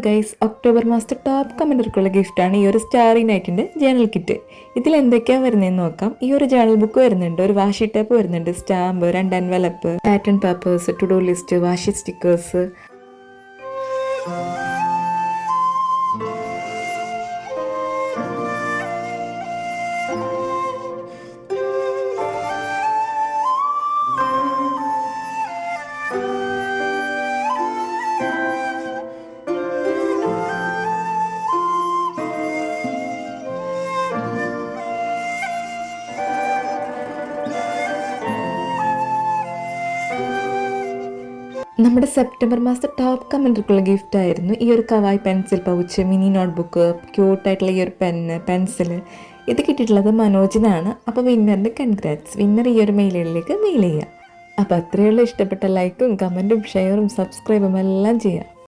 Guys, October മാസത്തെ top കമൻറ്റർക്കുള്ള ഗിഫ്റ്റാണ് ഈ ഒരു സ്റ്റാറി നൈറ്റിൻ്റെ ജേണൽ കിറ്റ്. ഇതിൽ എന്തൊക്കെയാണ് വരുന്നതെന്ന് നോക്കാം. ഈ ഒരു ജേണൽ ബുക്ക് വരുന്നുണ്ട്, ഒരു വാഷി ടേപ്പ് വരുന്നുണ്ട്, stamp, 2 envelope, pattern papers, to do list, washi stickers. നമ്മുടെ സെപ്റ്റംബർ മാസത്തെ ടോപ്പ് കമൻറ്റർക്കുള്ള ഗിഫ്റ്റായിരുന്നു ഈ ഒരു kawaii pencil pouch, mini notebook, ക്യൂട്ടായിട്ടുള്ള ഈ ഒരു പെൻസിൽ. ഇത് കിട്ടിയിട്ടുള്ളത് മനോജിനാണ്. അപ്പോൾ വിന്നറിൻ്റെ കൺഗ്രാറ്റ്സ്. വിന്നർ ഈ ഒരു മെയിലിലേക്ക് മെയിൽ ചെയ്യാം. അപ്പോൾ അത്രയുള്ള ഇഷ്ടപ്പെട്ട ലൈക്കും കമൻറ്റും ഷെയറും സബ്സ്ക്രൈബും എല്ലാം ചെയ്യാം.